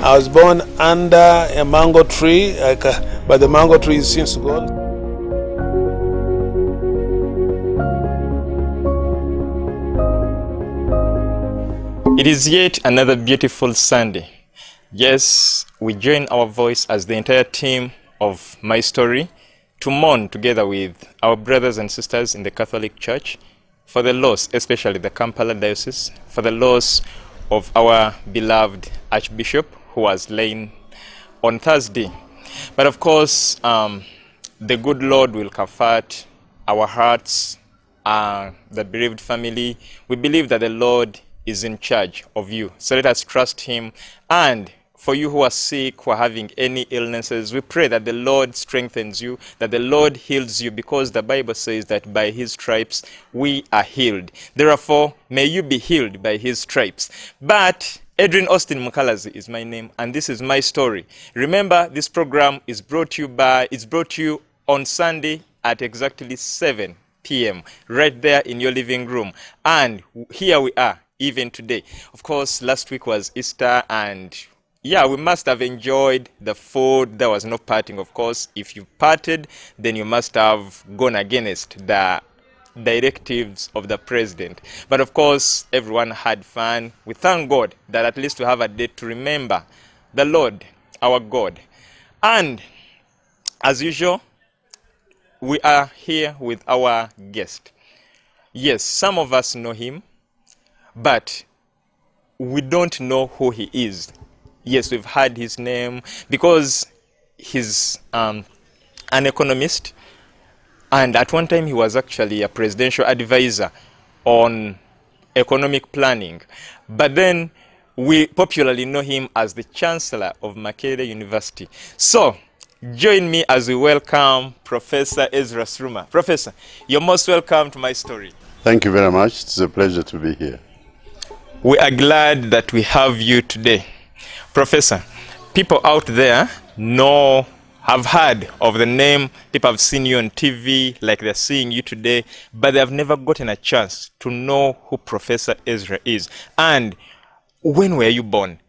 I was born under a mango tree, but the mango tree is since gone. It is yet another beautiful Sunday. Yes, we join our voice as the entire team of My Story to mourn together with our brothers and sisters in the Catholic Church for the loss, especially the Kampala Diocese, for the loss of our beloved Archbishop who was slain on Thursday. But of course, the good Lord will comfort our hearts, the bereaved family. We believe that the Lord is in charge of you. So let us trust him. And for you who are sick, who are having any illnesses, we pray that the Lord strengthens you, that the Lord heals you, because the Bible says that by his stripes we are healed. Therefore, may you be healed by his stripes. But Edrine Osteen Mukalazi is my name, and this is My Story. Remember, this program is brought to you on Sunday at exactly 7 p.m. right there in your living room. And here we are, even today. Of course, last week was Easter, and yeah, we must have enjoyed the food. There was no partying, of course. If you partied, then you must have gone against the directives of the president. But of course, everyone had fun. We thank God that at least we have a day to remember the Lord, our God. And as usual, we are here with our guest. Yes, some of us know him, but we don't know who he is. Yes, we've heard his name because he's an economist, and at one time he was actually a presidential advisor on economic planning. But then we popularly know him as the Chancellor of Makerere University. So join me as we welcome Professor Ezra Suruma. Professor, you're most welcome to My Story. Thank you very much. It's a pleasure to be here. We are glad that we have you today. Professor, people out there have heard of the name, people have seen you on TV like they're seeing you today, but they have never gotten a chance to know who Professor Ezra is. And when were you born?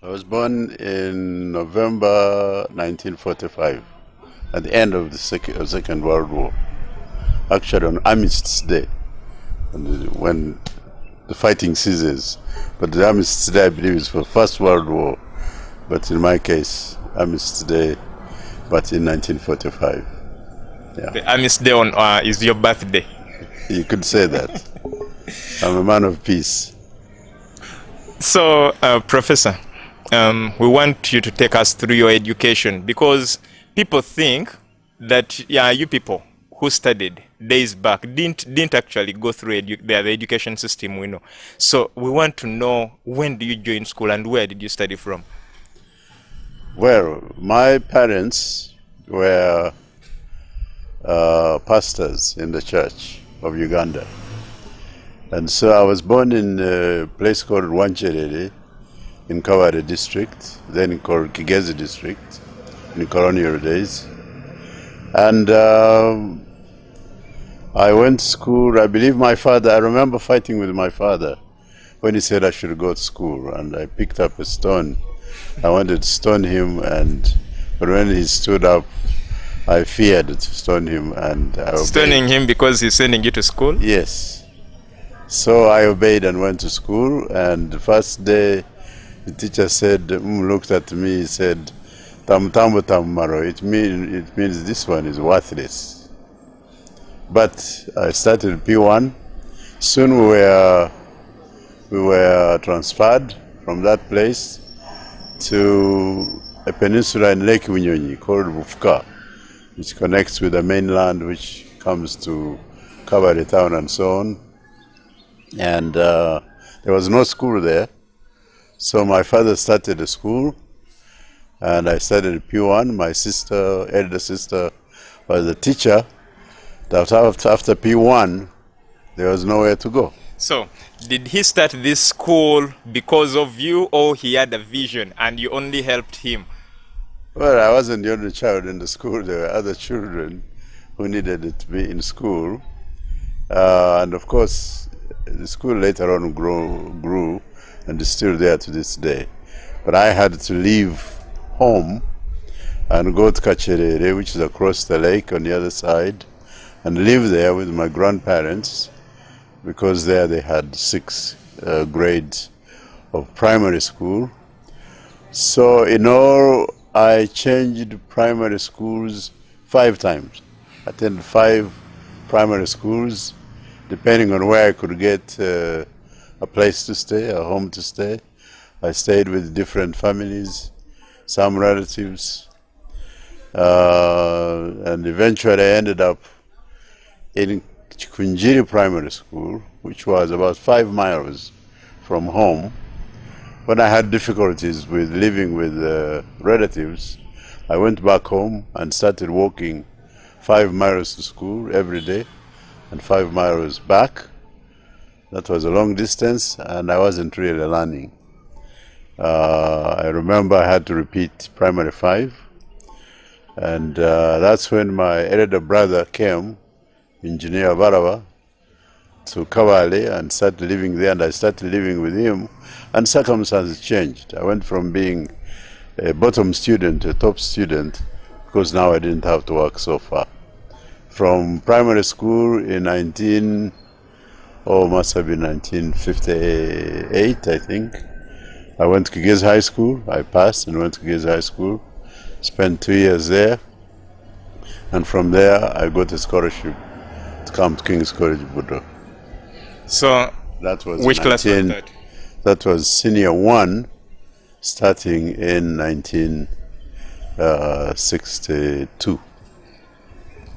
I was born in November 1945, at the end of the Second World War. Actually on Armistice Day, when the fighting ceases. But the Armistice Day, I believe, is for First World War. But in my case, Armistice Day, but in 1945. Yeah. The Armistice Day is your birthday. You could say that. I'm a man of peace. So, Professor, we want you to take us through your education, because people think that, you people who studied days back didn't actually go through the education system we know. So we want to know, when do you join school and where did you study from? Well, my parents were pastors in the Church of Uganda. And so I was born in a place called Wancherere in Kaware district, then called Kigezi district in colonial days. And I went to school. I believe my father, I remember fighting with my father when he said I should go to school, and I picked up a stone. I wanted to stone him, but when he stood up, I feared to stone him, and I obeyed. Stoning him because he's sending you to school? Yes. So I obeyed and went to school, and the first day the teacher said, looked at me, he said, "Tam tambo tamaro." It means this one is worthless. But I started P1. Soon we were transferred from that place to a peninsula in Lake Winyonyi called Bufuka, which connects with the mainland, which comes to Kabale town and so on. And there was no school there. So my father started a school, and I started P1. My elder sister, was a teacher. That after P1, there was nowhere to go. So, did he start this school because of you, or he had a vision and you only helped him? Well, I wasn't the only child in the school. There were other children who needed to be in school. And of course, the school later on grew and is still there to this day. But I had to leave home and go to Kacherere, which is across the lake on the other side, and live there with my grandparents, because there they had 6 grades of primary school. So in all, I changed primary schools 5 times. I attended 5 primary schools, depending on where I could get a place to stay, a home to stay. I stayed with different families, some relatives, and eventually I ended up in Chikunjiri Primary School, which was about 5 miles from home. When I had difficulties with living with relatives, I went back home and started walking 5 miles to school every day and 5 miles back. That was a long distance, and I wasn't really learning. I remember I had to repeat primary 5, and that's when my elder brother came, Engineer Baraba, to Kawale and started living there, and I started living with him, and circumstances changed. I went from being a bottom student to a top student, because now I didn't have to work so far. From primary school in must have been 1958, I think. I went to Kigezi High School. I passed and went to Kigezi High School, spent 2 years there, and from there I got a scholarship to come to King's College, Budo. So, that was which class was that? That was senior 1, starting in 1962.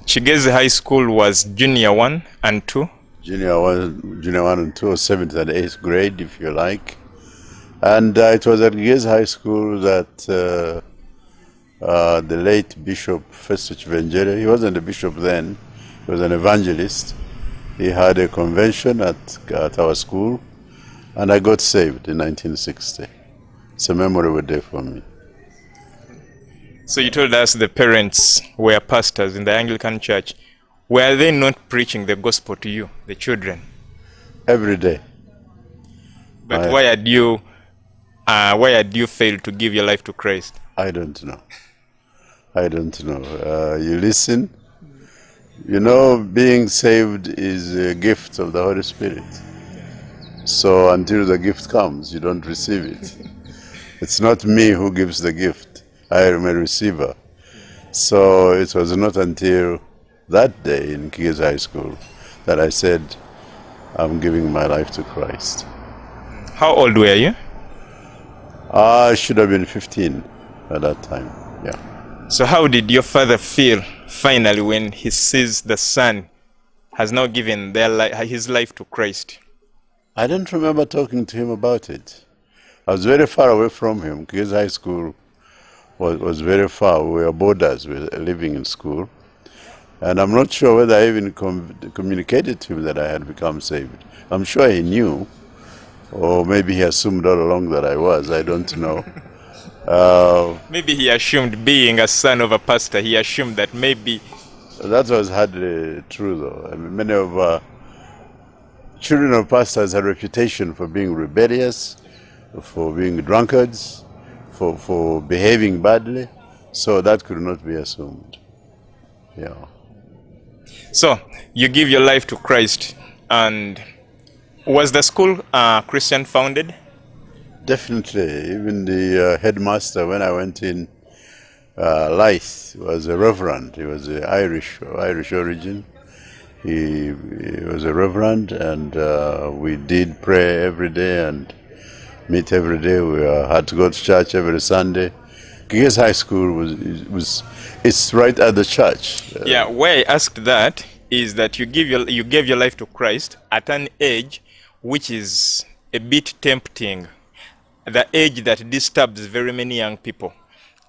Kigezi High School was junior 1 and 2? Junior 1 and 2, or 7th and 8th grade, if you like. And it was at Kigezi High School that the late Bishop Festus Chivenjere, he wasn't a bishop then, he was an evangelist. He had a convention at our school, and I got saved in 1960. It's a memorable day for me. So you told us the parents were pastors in the Anglican Church. Were they not preaching the gospel to you, the children? Every day. But why had you fail to give your life to Christ? I don't know. I don't know. You listen. You know, being saved is a gift of the Holy Spirit. So until the gift comes, you don't receive it. It's not me who gives the gift. I am a receiver. So it was not until that day in Kigezi High School that I said, I'm giving my life to Christ. How old were you? I should have been 15 at that time, yeah. So how did your father feel finally when he sees the son has now given his life to Christ? I don't remember talking to him about it. I was very far away from him. Kigezi High School was very far. We were boarders, we were living in school. And I'm not sure whether I even communicated to him that I had become saved. I'm sure he knew, or maybe he assumed all along that I was. I don't know. Maybe he assumed, being a son of a pastor, he assumed that maybe... That was hardly true, though. I mean, many of children of pastors had a reputation for being rebellious, for being drunkards, for behaving badly. So that could not be assumed. Yeah. So, you give your life to Christ, and was the school Christian founded? Definitely. Even the headmaster, when I went in, Lyth, was a reverend. He was Irish origin. He was a reverend, and we did pray every day and meet every day. We had to go to church every Sunday. Kigezi High School it's right at the church. Yeah, why I asked that is that you gave your life to Christ at an age which is a bit tempting, the age that disturbs very many young people.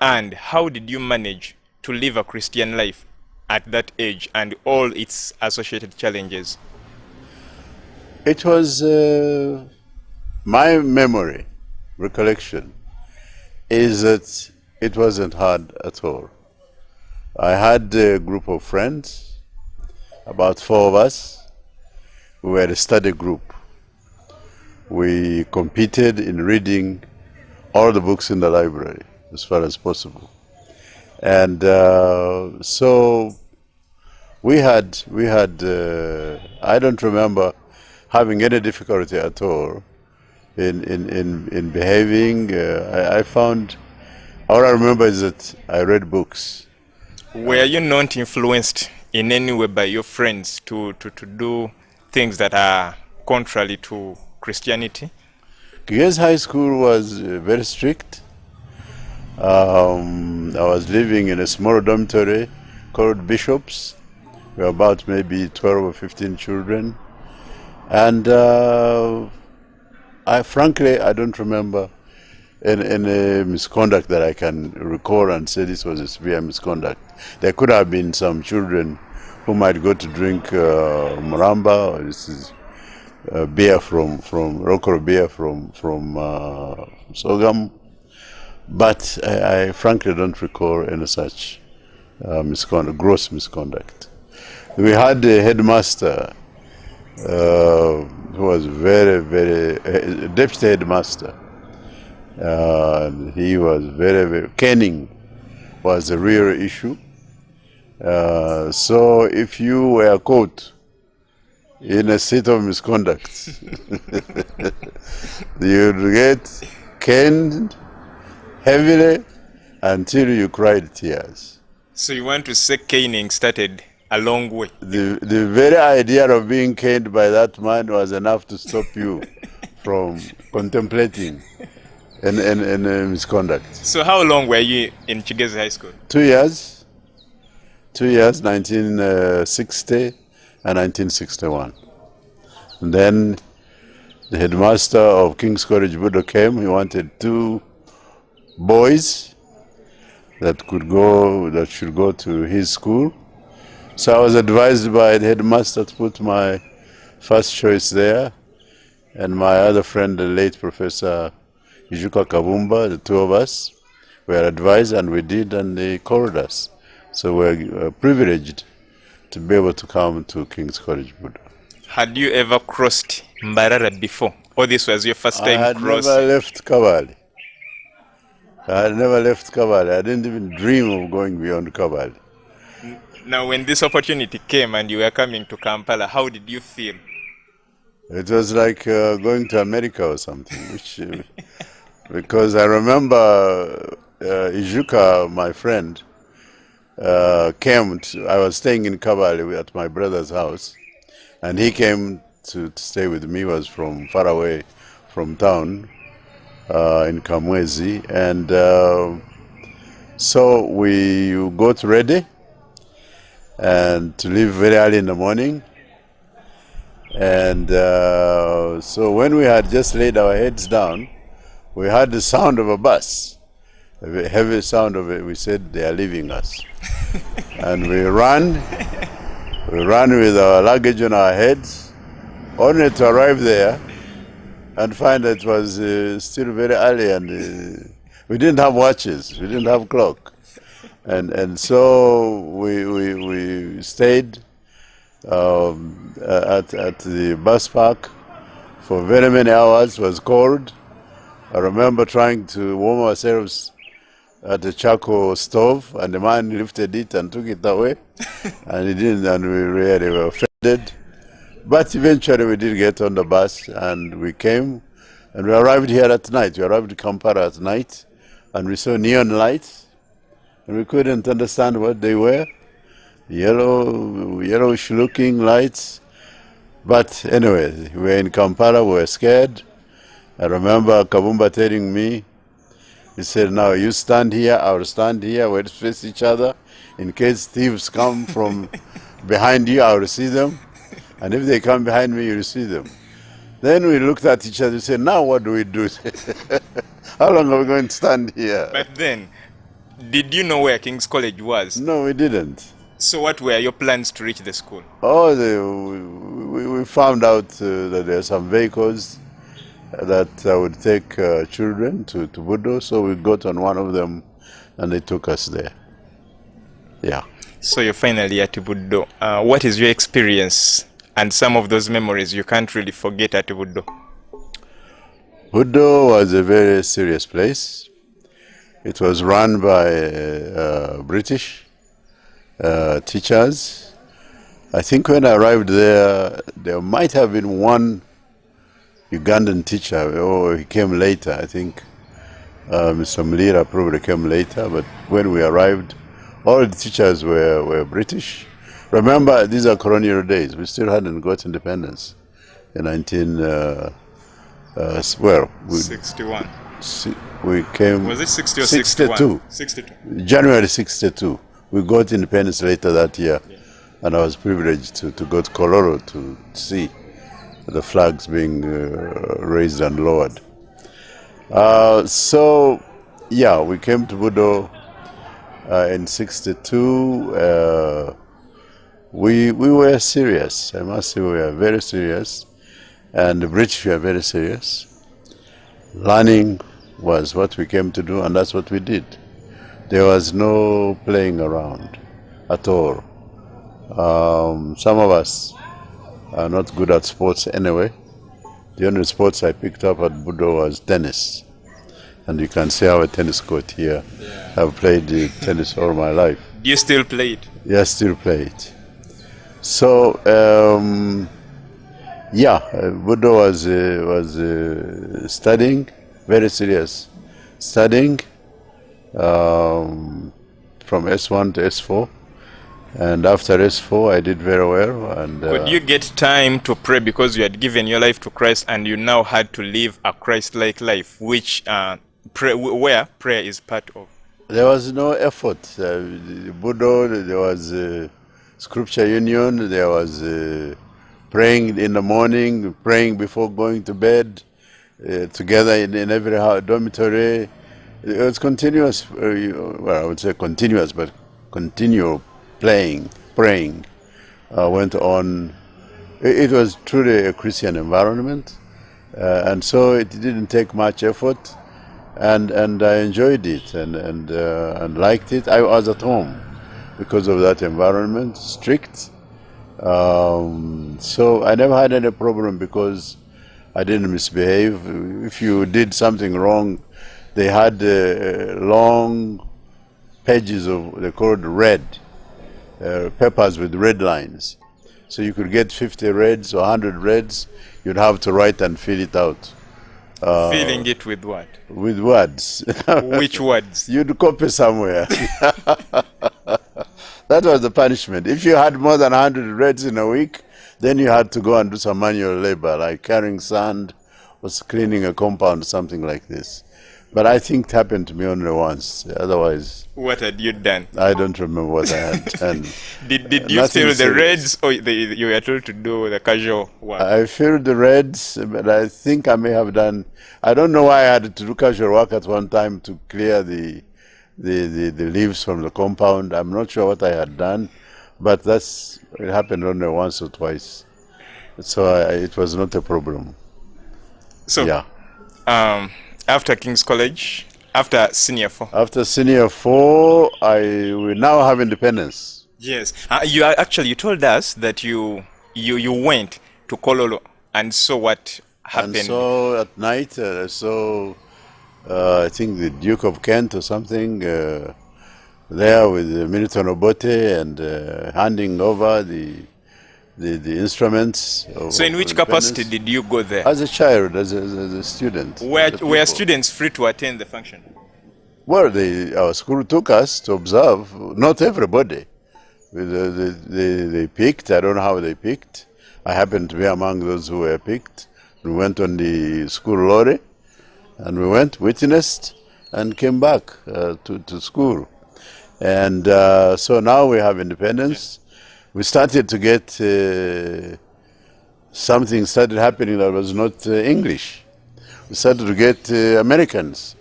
And how did you manage to live a Christian life at that age and all its associated challenges? It was my memory, recollection, is that it wasn't hard at all. I had a group of friends, about 4 of us. We were a study group. We competed in reading all the books in the library as far as possible. And so we had I don't remember having any difficulty at all in behaving. I found, all I remember is that I read books. Were you not influenced in any way by your friends to do things that are contrary to Christianity? Kigezi High School was very strict. I was living in a small dormitory called Bishops. We were about maybe 12 or 15 children. And frankly, I don't remember any misconduct that I can recall and say this was a severe misconduct. There could have been some children who might go to drink Muramba, or this is beer from local beer from Sogam, but I frankly don't recall any such misconduct, gross misconduct. We had a headmaster who was very deputy headmaster. He was very caning was a real issue. So if you were caught in a state of misconduct, you'd get caned heavily until you cried tears. So you want to say caning started a long way? The very idea of being caned by that man was enough to stop you from contemplating and misconduct. So how long were you in Kigezi High School? 2 years. 2 years, 1960 and 1961. And then the headmaster of King's College Budo came. He wanted 2 boys that should go to his school. So I was advised by the headmaster to put my first choice there, and my other friend, the late Professor Ijuka Kabumba, the 2 of us were advised, and we did, and they called us. So we're privileged to be able to come to King's College Budo. Had you ever crossed Mbarara before? Or this was your first time crossing? I had never left Kabale. I didn't even dream of going beyond Kabale. Now, when this opportunity came and you were coming to Kampala, how did you feel? It was like going to America or something, because I remember Ijuka, my friend, came I was staying in Kabale at my brother's house, and he came to stay with me. He was from far away from town in Kamwezi, and so we got ready and to leave very early in the morning. And so when we had just laid our heads down, we heard the sound of a bus, a heavy sound of it. We said, they are leaving us. And we ran with our luggage on our heads, only to arrive there and find that it was still very early, and we didn't have watches, we didn't have clock. And so we stayed at the bus park for very many hours. It was cold. I remember trying to warm ourselves at the charcoal stove, and the man lifted it and took it away. And he didn't, and we really were offended. But eventually we did get on the bus, and we came, and we arrived here at night. We arrived in Kampala at night, and we saw neon lights, and we couldn't understand what they were. Yellowish looking lights. But anyway, we were in Kampala, we were scared. I remember Kabumba telling me, he said, now you stand here, I'll stand here, we'll face each other. In case thieves come from behind you, I'll see them. And if they come behind me, you'll see them. Then we looked at each other and said, now what do we do? How long are we going to stand here? But then, did you know where King's College was? No, we didn't. So what were your plans to reach the school? Oh, we found out that there are some vehicles that would take children to Budo, so we got on one of them and they took us there. Yeah. So you're finally at Budo. What is your experience and some of those memories you can't really forget at Budo? Budo was a very serious place. It was run by British teachers. I think when I arrived there, there might have been one Ugandan teacher, or he came later. I think Mr. Mlira probably came later, but when we arrived, all the teachers were British. Remember, these are colonial days. We still hadn't got independence in 61. We came... Was it 60 or 62. 62. January 62. We got independence later that year. Yeah. And I was privileged to go to Kololo to see the flags being raised and lowered. So, yeah, we came to Budo in 62. We were serious. I must say we were very serious. And the British were very serious. Learning was what we came to do, and that's what we did. There was no playing around at all. Some of us are not good at sports anyway. The only sports I picked up at Budo was tennis. And you can see our tennis court here. Yeah. I've played tennis all my life. Do you still play it? Yeah, still play it. So, yeah, Budo was studying, very serious studying, from S1 to S4. And after S4, I did very well. And could you get time to pray because you had given your life to Christ and you now had to live a Christ-like life, which where prayer is part of? There was no effort. Budo, there was scripture union, there was praying in the morning, praying before going to bed, together in every dormitory. It was continuous, well, I would say continuous, but continual praying went on. It was truly a Christian environment, and so it didn't take much effort, and I enjoyed it and liked it. I was at home because of that environment, strict. So I never had any problem because I didn't misbehave. If you did something wrong, they had long pages of, they called red, papers with red lines. So you could get 50 reds or 100 reds, you'd have to write and fill it out. Filling it with what? With words. Which words? You'd copy somewhere. That was the punishment. If you had more than 100 reds in a week, then you had to go and do some manual labor, like carrying sand or cleaning a compound, something like this. But I think it happened to me only once. Otherwise... What had you done? I don't remember what I had done. Did you fill the reds, or you were told to do the casual work? I filled the reds, but I think I may have done... I don't know why I had to do casual work at one time to clear the leaves from the compound. I'm not sure what I had done, but it happened only once or twice. So it was not a problem. So, yeah. After King's College, after Senior 4? After Senior 4, we now have independence. Yes. You told us that you went to Kololo, and so what happened? And so at night, I saw, I think the Duke of Kent or something, there with Milton Obote and handing over the instruments. So in which capacity did you go there? As a child, as a student. Were students free to attend the function? Well, our school took us to observe. Not everybody. They picked. I don't know how they picked. I happened to be among those who were picked. We went on the school lorry, and we went, witnessed, and came back to school. And so now we have independence. We started to get something started happening that was not English. We started to get Americans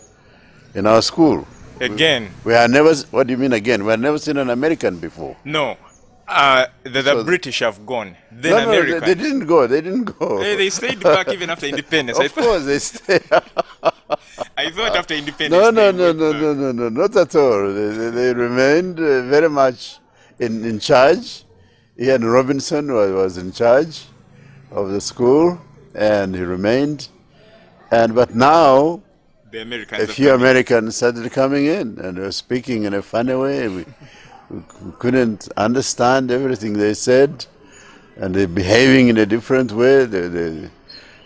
in our school. Again? We had never, what do you mean again? We had never seen an American before. No. The British have gone. Then no, Americans. they didn't go. They didn't go. They stayed back even after independence. Of course they stayed. I thought after independence. No, not at all. They remained very much in charge. Ian Robinson was in charge of the school, and he remained. But now, The Americans a few Americans started coming in, and they were speaking in a funny way. We couldn't understand everything they said, and they're behaving in a different way. They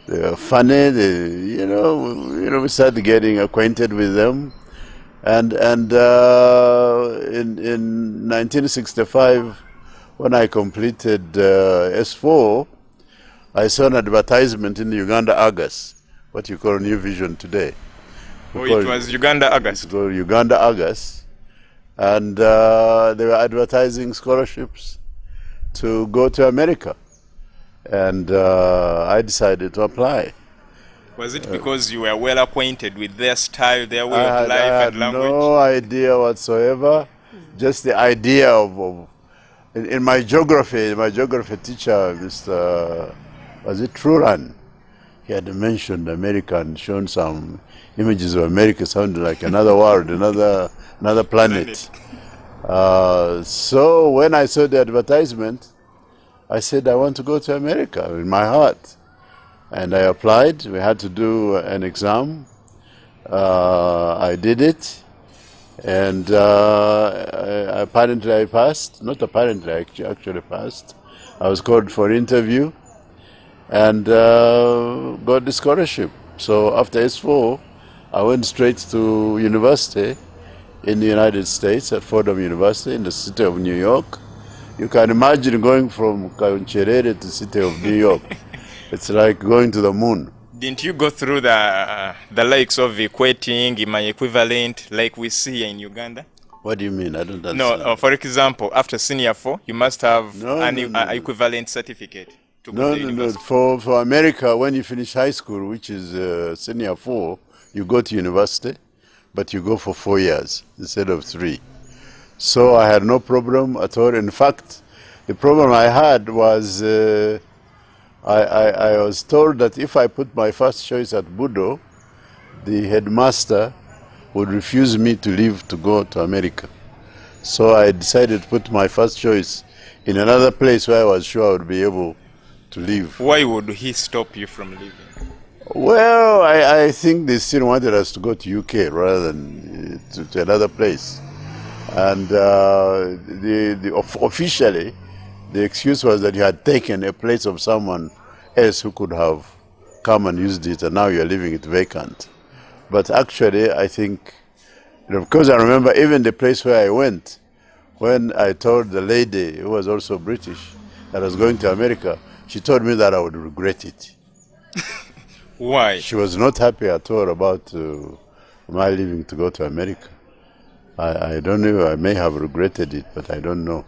were funny. We started getting acquainted with them, and in 1965, when I completed S4, I saw an advertisement in the Uganda Argus, what you call New Vision today. Oh, it was Uganda Argus. It was Uganda Argus, and they were advertising scholarships to go to America, and I decided to apply. Was it because you were well acquainted with their style, their way of life I had and language? no idea whatsoever, just the idea of in my geography teacher, Mr. Was it Truran? He had mentioned America and shown some images of America sounding like another world, another planet. So when I saw the advertisement, I said, I want to go to America in my heart. And I applied. We had to do an exam. I did it. And apparently I passed. Not apparently, I actually passed. I was called for interview and got the scholarship. So after S4, I went straight to university in the United States at Fordham University in the city of New York. You can imagine going from Kauncherere to the city of New York. It's like going to the moon. Didn't you go through the likes of equating, my equivalent, like we see in Uganda? What do you mean? I don't understand. No, for example, after senior 4, you must have an equivalent certificate to go to university. For America, when you finish high school, which is senior 4, you go to university, but you go for 4 years instead of 3. So I had no problem at all. In fact, the problem I had was I was told that if I put my first choice at Budo, the headmaster would refuse me to leave to go to America. So I decided to put my first choice in another place where I was sure I would be able to live. Why would he stop you from leaving? Well, I think they still wanted us to go to UK rather than to another place. And officially, the excuse was that you had taken a place of someone else who could have come and used it, and now you're leaving it vacant. But actually, I think, because I remember even the place where I went, when I told the lady who was also British that I was going to America, she told me that I would regret it. Why? She was not happy at all about my leaving to go to America. I don't know, I may have regretted it, but I don't know.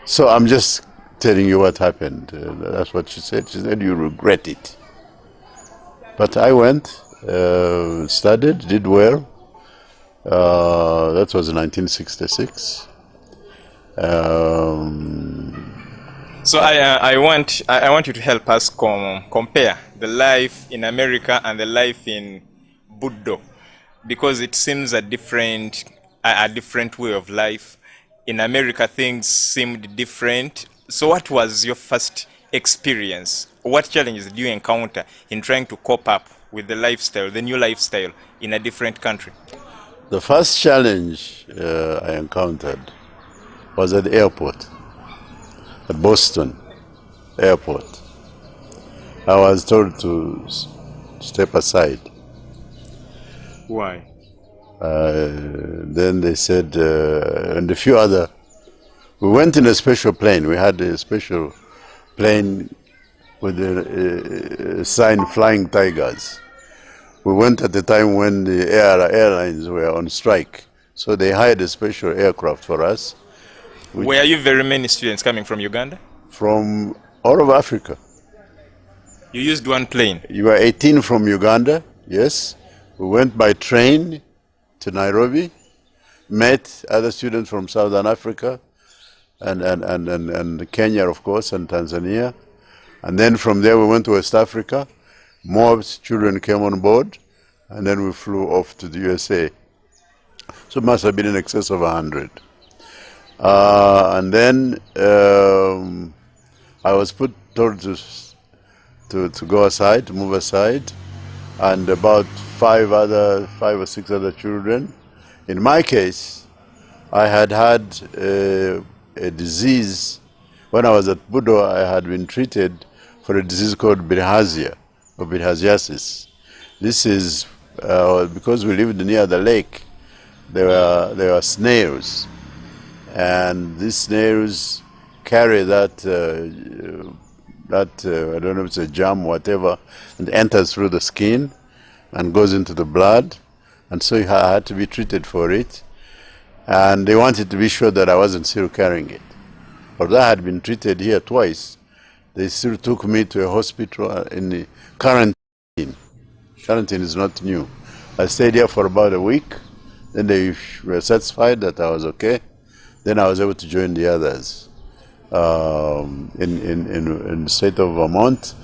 So I'm just telling you what happened. That's what she said. She said, you regret it. But I went, studied, did well. That was 1966. So I want you to help us compare the life in America and the life in Budo, because it seems a different way of life. In America, things seemed different. So what was your first experience? What challenges did you encounter in trying to cope up with the lifestyle, the new lifestyle in a different country? The first challenge I encountered was at the airport, at Boston Airport. I was told to step aside. Why? Then they said, and a few other, we went in a special plane. We had a special plane with a sign Flying Tigers. We went at the time when the airlines were on strike. So they hired a special aircraft for us. Were you very many students coming from Uganda? From all over Africa. You used one plane? You were 18 from Uganda, yes. We went by train to Nairobi, met other students from Southern Africa and Kenya, of course, and Tanzania. And then from there we went to West Africa. More children came on board, and then we flew off to the USA. So it must have been in excess of 100. And then I was told to go aside, to move aside. and about five or six other children. In my case, I had a disease. When I was at Budo, I had been treated for a disease called bilharzia, or bilharziasis. This is because we lived near the lake. There were snails, and these snails carry that I don't know if it's a germ, whatever, and enters through the skin and goes into the blood, and so I had to be treated for it. And they wanted to be sure that I wasn't still carrying it. Although I had been treated here twice, they still took me to a hospital in the quarantine. Quarantine is not new. I stayed here for about a week. Then they were satisfied that I was okay. Then I was able to join the others in the state of Vermont.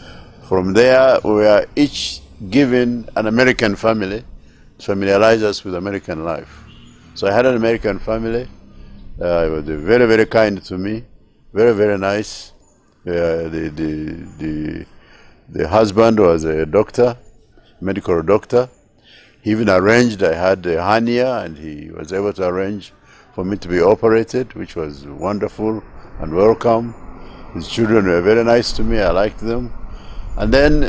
From there, we were each given an American family to familiarize us with American life. So I had an American family. They were very, very kind to me, very, very nice. The husband was a doctor, medical doctor. He even arranged, I had a hernia, and he was able to arrange for me to be operated, which was wonderful and welcome. His children were very nice to me, I liked them. And then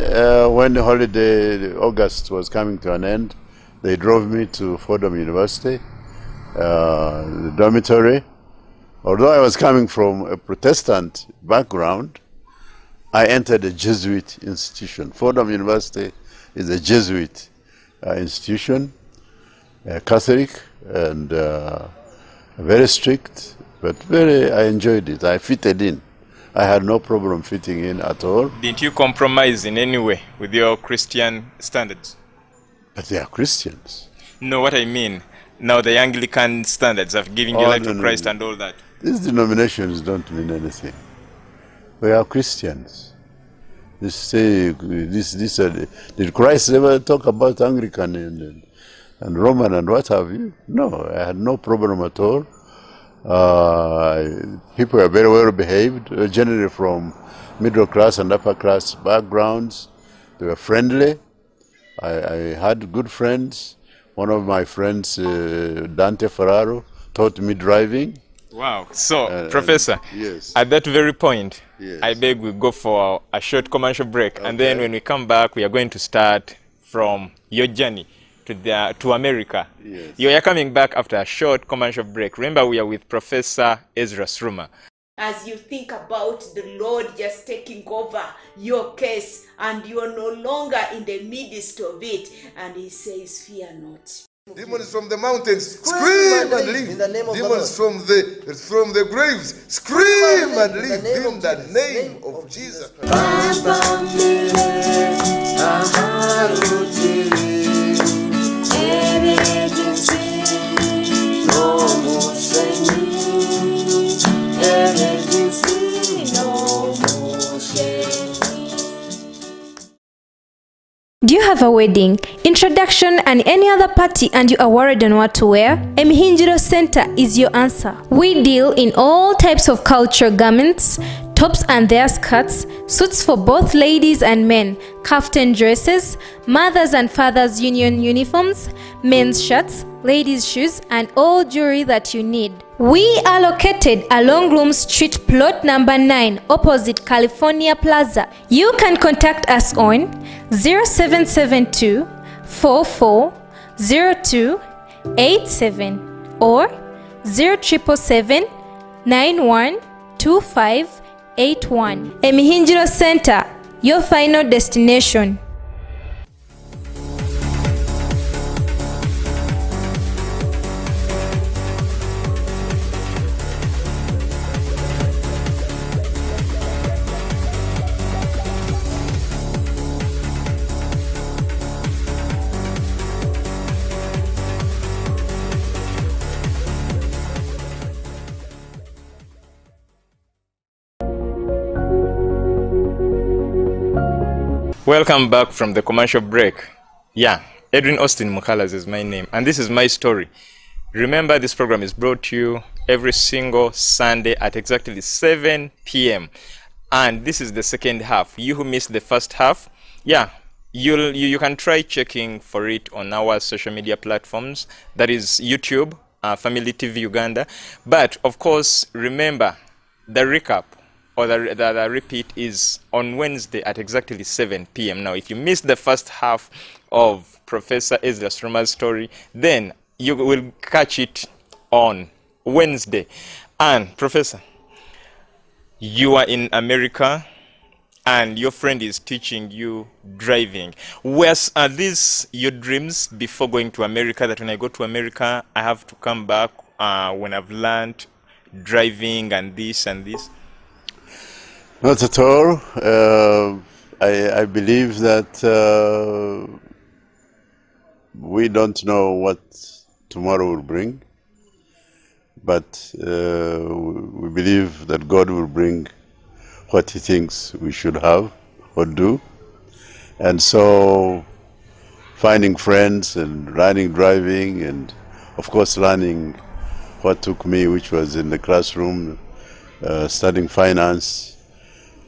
when the holiday, August was coming to an end, they drove me to Fordham University, the dormitory. Although I was coming from a Protestant background, I entered a Jesuit institution. Fordham University is a Jesuit institution, Catholic, and very strict, but I enjoyed it. I fitted in. I had no problem fitting in at all. Didn't you compromise in any way with your Christian standards? But they are Christians. No, what I mean, now the Anglican standards of giving your life to Christ and all that. These denominations don't mean anything. We are Christians. Did Christ ever talk about Anglican and Roman and what have you? No, I had no problem at all. People were very well behaved, generally from middle class and upper class backgrounds. They were friendly. I had good friends. One of my friends, Dante Ferraro, taught me driving. Wow. So, Professor, yes. At that very point, Yes. I beg we go for a short commercial break. Okay. And then when we come back, we are going to start from your journey to America. Yes. You are coming back after a short commercial break. Remember, we are with Professor Ezra Suruma. As you think about the Lord just taking over your case and you are no longer in the midst of it, and he says, fear not. Demons from the mountains, scream and leave. In the name of the Demons from the graves, scream and leave in the name of Jesus. Do you have a wedding, introduction, and any other party and you are worried on what to wear? Emihinjiro Center is your answer. We deal in all types of cultural garments, tops and their skirts, suits for both ladies and men, kaftan dresses, mothers and fathers union uniforms, men's shirts, ladies' shoes, and all jewelry that you need. We are located along Gloom Street, plot number 9, opposite California Plaza. You can contact us on 0772 440287 or 0777 912581. Emihinjiro Center, your final destination. Welcome back from the commercial break. Yeah, Edrine Osteen Mukalazi is my name, and this is my story. Remember, this program is brought to you every single Sunday at exactly 7 p.m. And this is the second half. You who missed the first half, yeah, you can try checking for it on our social media platforms. That is YouTube, Family TV Uganda. But of course, remember the recap or the repeat is on Wednesday at exactly 7 p.m. Now, if you missed the first half of Professor Ezra Suruma's story, then you will catch it on Wednesday. And Professor, you are in America and your friend is teaching you driving. Are these your dreams before going to America, that when I go to America, I have to come back when I've learned driving and this and this? Not at all. I believe that we don't know what tomorrow will bring, but we believe that God will bring what He thinks we should have or do. And so finding friends and learning driving and of course learning what took me, which was in the classroom, studying finance,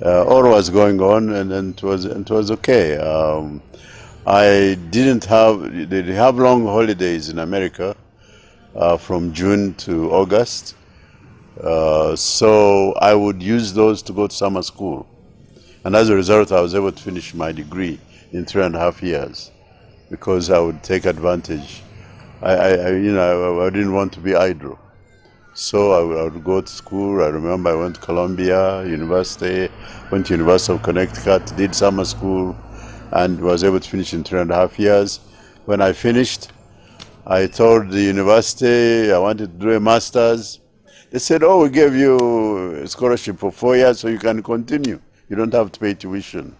all was going on, and it was okay. I didn't have, they have long holidays in America from June to August. So I would use those to go to summer school. And as a result, I was able to finish my degree in 3.5 years because I would take advantage. I didn't want to be idle. So I would go to school. I remember I went to Columbia University, went to University of Connecticut, did summer school, and was able to finish in 3.5 years. When I finished, I told the university I wanted to do a master's. They said, oh, we gave you a scholarship for 4 years so you can continue. You don't have to pay tuition.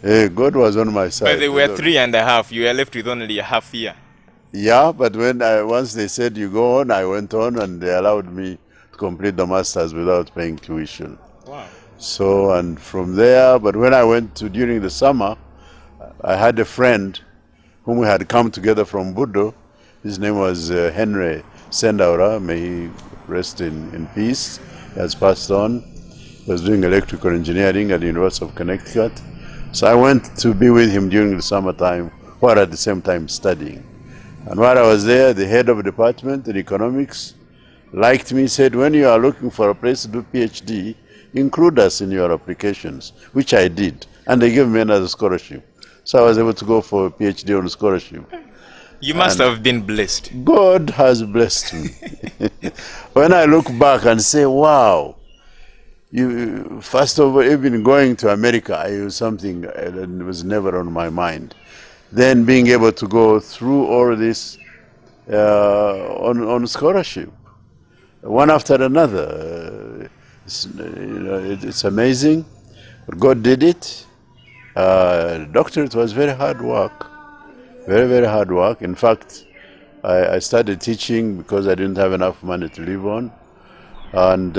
God was on my side. But they were 3.5. You were left with only a half year. Yeah, but once they said you go on, I went on, and they allowed me to complete the master's without paying tuition. Wow. So, and from there, but when I went to during the summer, I had a friend whom we had come together from Budo. His name was Henry Sendaura. May he rest in peace. He has passed on. He was doing electrical engineering at the University of Connecticut. So I went to be with him during the summertime, while at the same time studying. And while I was there, the head of the department in economics liked me, said, when you are looking for a place to do PhD, include us in your applications, which I did. And they gave me another scholarship. So I was able to go for a PhD on scholarship. You must have been blessed. God has blessed me. When I look back and say, wow, first of all, even going to America, it was something that was never on my mind. Then being able to go through all this on scholarship, one after another. It's amazing. God did it. Doctorate was very hard work. Very, very hard work. In fact, I started teaching because I didn't have enough money to live on. And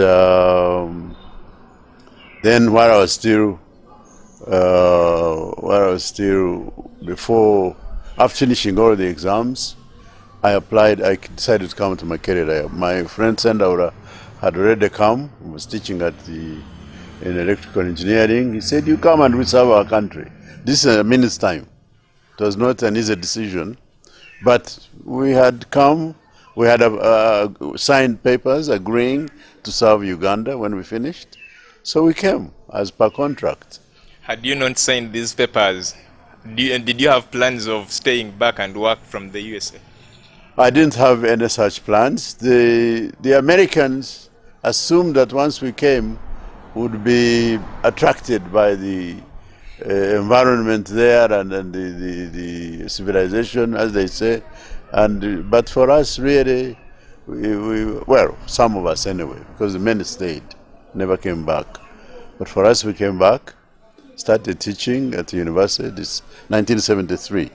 then while I was still, after finishing all the exams, I decided to come to Makerere. My friend Sendaura had already come, he was teaching in electrical engineering. He said, you come and we serve our country. This is a minute's time. It was not an easy decision, but we had come, we had signed papers agreeing to serve Uganda when we finished. So we came as per contract. Had you not signed these papers, did you have plans of staying back and work from the USA? I didn't have any such plans. The Americans assumed that once we came, would be attracted by the environment there and the civilization, as they say. But for us, really, well, some of us anyway, because the men stayed, never came back. But for us, we came back, started teaching at the university. This 1973.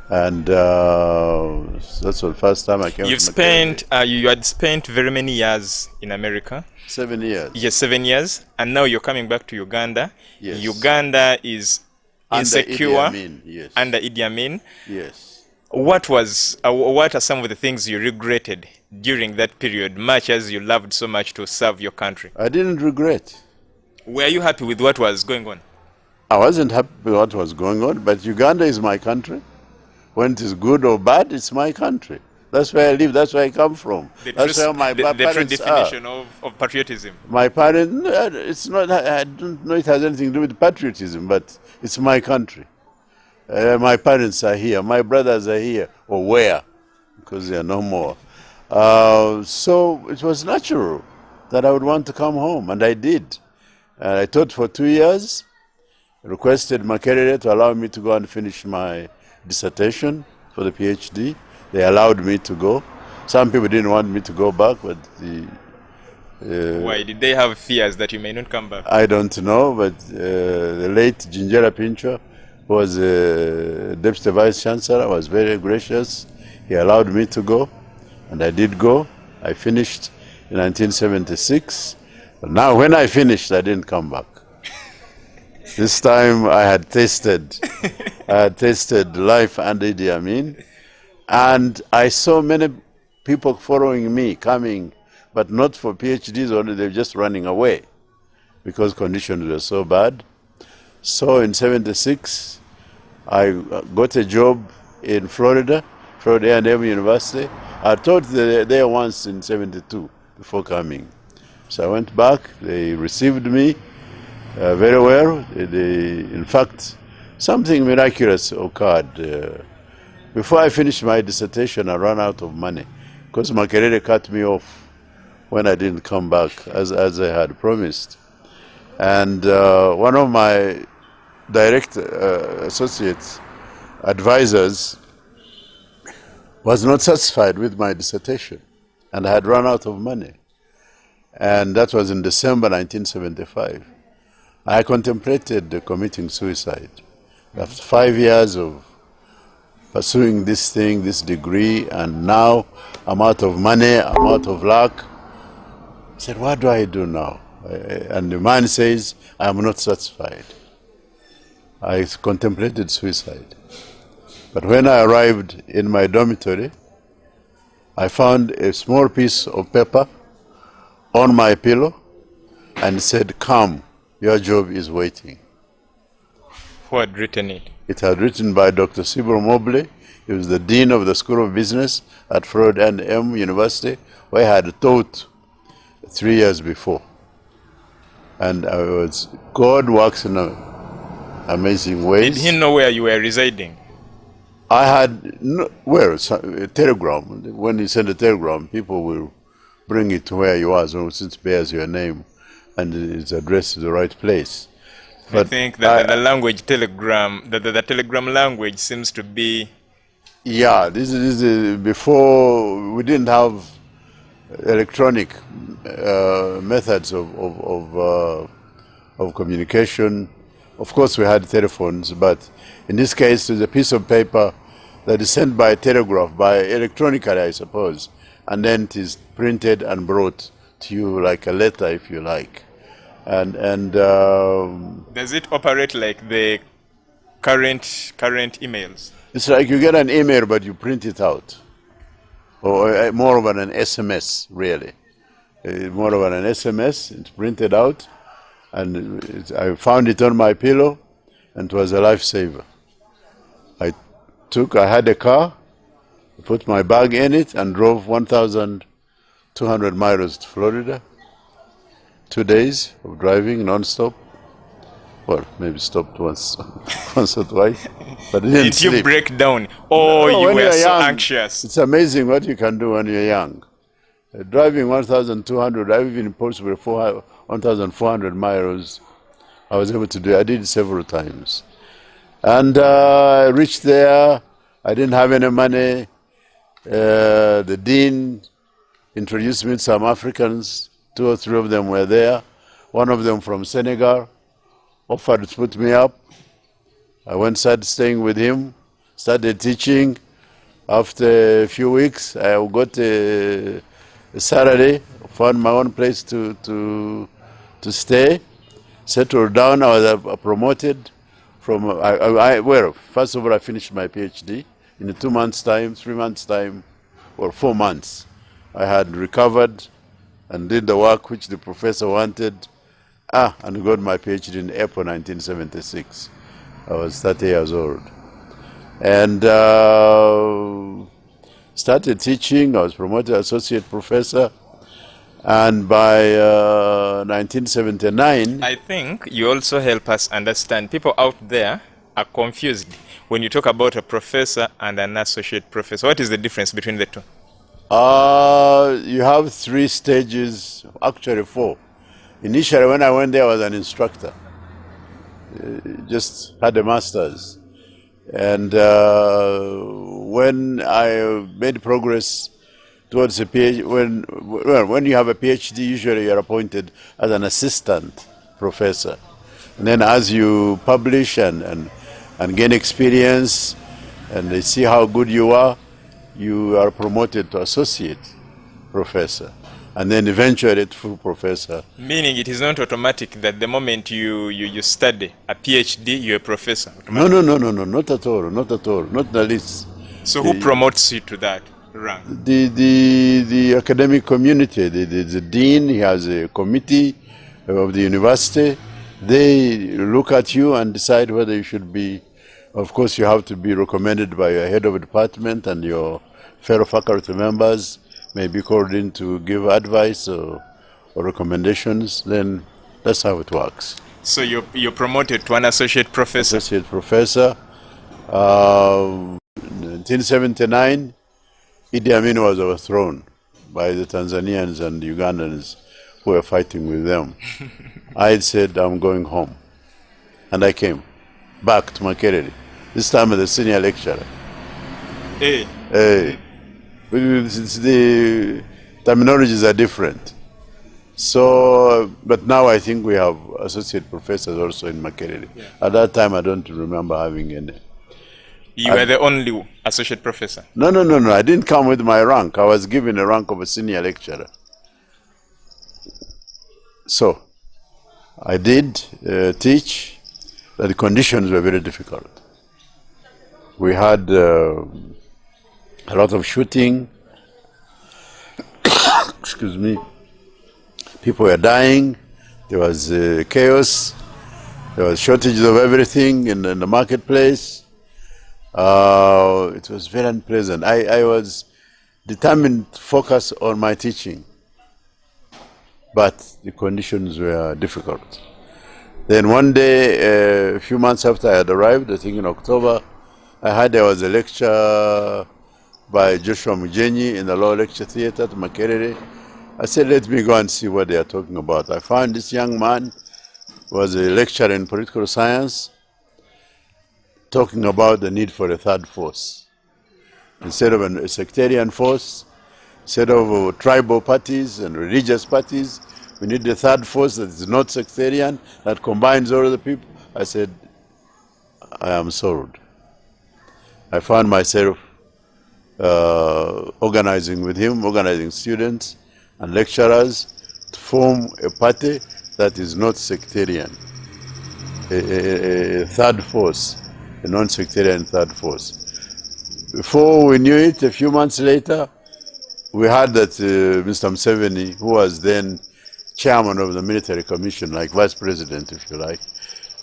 And that's the first time I came. You had spent very many years in America. 7 years. Yes, 7 years, and now you're coming back to Uganda. Yes. Uganda is insecure under Idi Amin. Yes. What are some of the things you regretted during that period, much as you loved so much to serve your country? I didn't regret. Were you happy with what was going on? I wasn't happy with what was going on, but Uganda is my country. When it is good or bad, it's my country. That's where I live, that's where I come from. That's where my the true parents definition are. of patriotism. My parents, it's not, I don't know it has anything to do with patriotism, but it's my country. My parents are here, my brothers are here, or where, because they are no more. So it was natural that I would want to come home, and I did. And I taught for 2 years, requested Makerere to allow me to go and finish my dissertation for the PhD. They allowed me to go. Some people didn't want me to go back, but Why? Did they have fears that you may not come back? I don't know, but the late Jinjera Pincho, who was Deputy Vice Chancellor, was very gracious. He allowed me to go, and I did go. I finished in 1976. But now, when I finished, I didn't come back. This time, I had tasted life under Idi Amin, and I saw many people following me, coming, but not for PhDs only. They're just running away because conditions were so bad. So in '76, I got a job in Florida A&M University. I taught there once in '72 before coming. So I went back. They received me very well. In fact, something miraculous occurred. Before I finished my dissertation, I ran out of money because Makerere cut me off when I didn't come back as I had promised. And one of my direct associate advisors was not satisfied with my dissertation, and I had run out of money. And that was in December 1975. I contemplated committing suicide. After 5 years of pursuing this thing, this degree, and now I'm out of money, I'm out of luck. I said, what do I do now? And the man says, I'm not satisfied. I contemplated suicide. But when I arrived in my dormitory, I found a small piece of paper on my pillow and said, come, your job is waiting. Who had written it? It had written by Dr. Sibyl Mobley. He was the Dean of the School of Business at Florida A&M University, where I had taught 3 years before. And God works in amazing ways. Did he know where you were residing? I had, a telegram. When you send a telegram, people will bring it to where you are, so since it bears your name and it's addressed to the right place. But I think that the language telegram, the telegram language seems to be... Yeah, this is before we didn't have electronic methods of communication. Of course, we had telephones, but in this case, there's a piece of paper that is sent by telegraph, by electronically, I suppose, and then it is printed and brought to you like a letter, if you like. And does it operate like the current emails? It's like you get an email, but you print it out, or more of an SMS, really. More of an SMS. It's printed out, and I found it on my pillow, and it was a lifesaver. I had a car, put my bag in it, and drove 1,200 miles to Florida. 2 days of driving non-stop. Well, maybe stopped once or twice, but I didn't Did you sleep. break down? Oh, No, you when were you're so young, anxious. It's amazing what you can do when you're young. Driving 1,200, I've been possibly 1,400 miles. I was able to do it. I did it several times. And I reached there. I didn't have any money. The dean introduced me to some Africans. 2 or 3 of them were there. One of them from Senegal offered to put me up. I went, started staying with him, started teaching. After a few weeks, I got a salary, found my own place to stay, settled down. I was promoted from, well, first of all, I finished my PhD. In 2 months' time, 3 months' time, or 4 months, I had recovered and did the work which the professor wanted. And got my PhD in April 1976. I was 30 years old. And started teaching. I was promoted associate professor. And by 1979... I think you also help us understand. People out there are confused when you talk about a professor and an associate professor. What is the difference between the two? You have 3 stages, actually 4. Initially, when I went there, I was an instructor. Just had a master's. And when I made progress towards a PhD, when you have a PhD, usually you're appointed as an assistant professor. And then as you publish and gain experience and they see how good you are promoted to associate professor. And then eventually to full professor. Meaning it is not automatic that the moment you study a PhD, you're a professor? No, not at all, not the least. So who promotes you to that rank? The academic community, the dean, he has a committee of the university. They look at you and decide whether you should be, of course you have to be recommended by your head of department, and your fellow faculty members may be called in to give advice or recommendations. Then that's how it works. So you're promoted to an associate professor? Associate professor. 1979, Idi Amin was overthrown by the Tanzanians and Ugandans who were fighting with them. I said, I'm going home. And I came back to Makerere, this time as a senior lecturer. The terminologies are different. So, but now I think we have associate professors also in Makerere. Yeah. At that time, I don't remember having any. You were the only associate professor? No. I didn't come with my rank. I was given a rank of a senior lecturer. So, I did teach, but the conditions were very difficult. We had a lot of shooting. Excuse me. People were dying. There was chaos. There was shortages of everything in the marketplace. It was very unpleasant. I was determined to focus on my teaching, but the conditions were difficult. Then one day, a few months after I had arrived, I think in October, I heard there was a lecture by Joshua Mujenyi in the Law Lecture Theatre at Makerere. I said, let me go and see what they are talking about. I found this young man was a lecturer in political science, talking about the need for a third force. Instead of a sectarian force, instead of tribal parties and religious parties, we need a third force that is not sectarian, that combines all the people. I said, I am sold. I found myself organizing with him, organizing students and lecturers to form a party that is not sectarian, a third force, a non-sectarian third force. Before we knew it, a few months later, we heard that Mr. Museveni, who was then chairman of the military commission, like vice president, if you like,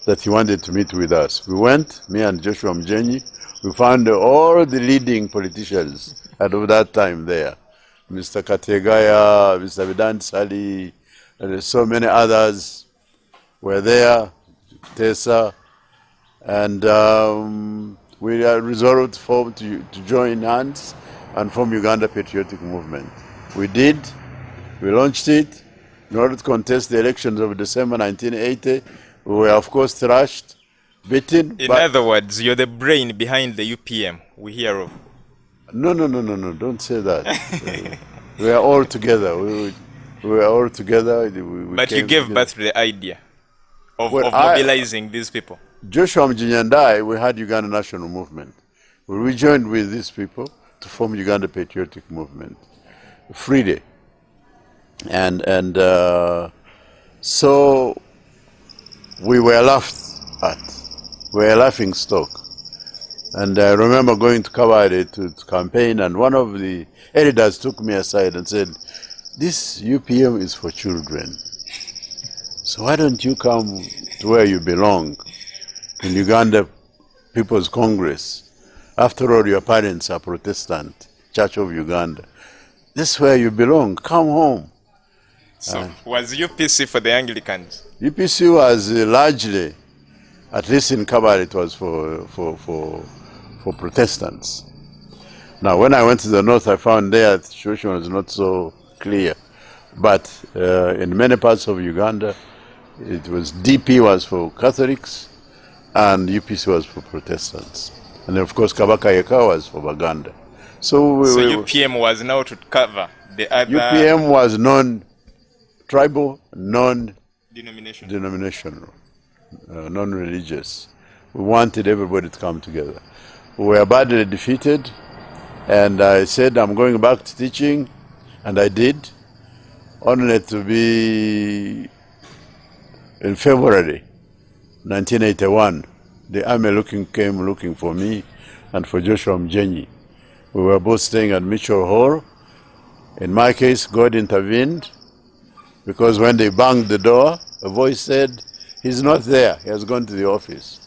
that he wanted to meet with us. We went, me and Joshua Mujenyi. We found all the leading politicians at that time there. Mr. Kategaya, Mr. Vedant Sali, and so many others were there, Tessa, and we resolved to join hands and form Uganda Patriotic Movement. We did. We launched it in order to contest the elections of December 1980. We were, of course, thrashed, beaten. In other words, you're the brain behind the UPM we hear of. No, don't say that. We are all together. We were all together. But you gave birth to the idea of mobilizing these people. Joshua Mujenyi and I, we had Uganda National Movement. We rejoined with these people to form Uganda Patriotic Movement, Friday. And so we were laughed at. We were a laughing stock. And I remember going to Kabale to campaign, and one of the editors took me aside and said, this UPM is for children. So why don't you come to where you belong, in Uganda People's Congress? After all, your parents are Protestant, Church of Uganda. This is where you belong. Come home. So was UPC for the Anglicans? UPC was largely, at least in Kabale, it was for Protestants. Now, when I went to the north, I found there the situation was not so clear. But in many parts of Uganda, it was DP was for Catholics and UPC was for Protestants. And of course, Kabaka Yeka was for Baganda. So UPM was now to cover the other... UPM was non-tribal, denominational, non-religious. We wanted everybody to come together. We were badly defeated, and I said, I'm going back to teaching, and I did, only to be in February 1981. The army came looking for me and for Joshua Mjenyi. We were both staying at Mitchell Hall. In my case, God intervened, because when they banged the door, a voice said, he's not there, he has gone to the office.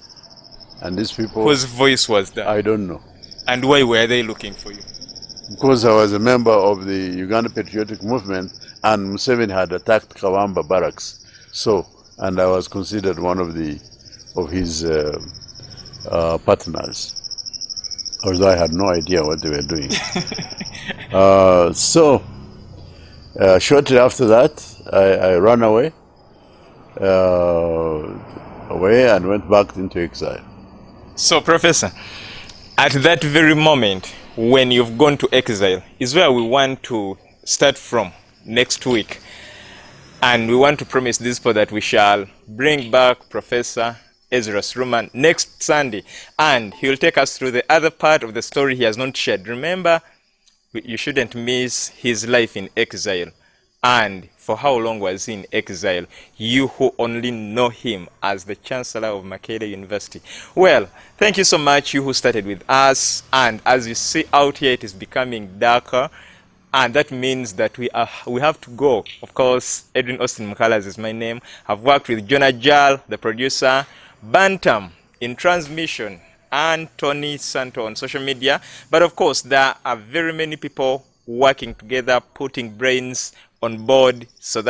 And these people... Whose voice was that? I don't know. And why were they looking for you? Because I was a member of the Uganda Patriotic Movement, and Museveni had attacked Kawamba barracks. And I was considered one of his partners, although I had no idea what they were doing. Shortly after that, I ran away and went back into exile. So, Professor, at that very moment when you've gone to exile is where we want to start from next week. And we want to promise this for that we shall bring back Professor Ezra Suruma next Sunday, and he will take us through the other part of the story he has not shared. Remember, you shouldn't miss his life in exile. And for how long was he in exile? You who only know him as the Chancellor of Makerere University. Well, thank you so much, you who started with us. And as you see out here, it is becoming darker. And that means that we have to go. Of course, Edrine Osteen Mukalazi is my name. I've worked with Jonah Jal, the producer, Bantam in transmission, and Tony Santo on social media. But of course, there are very many people working together, putting brains on board so that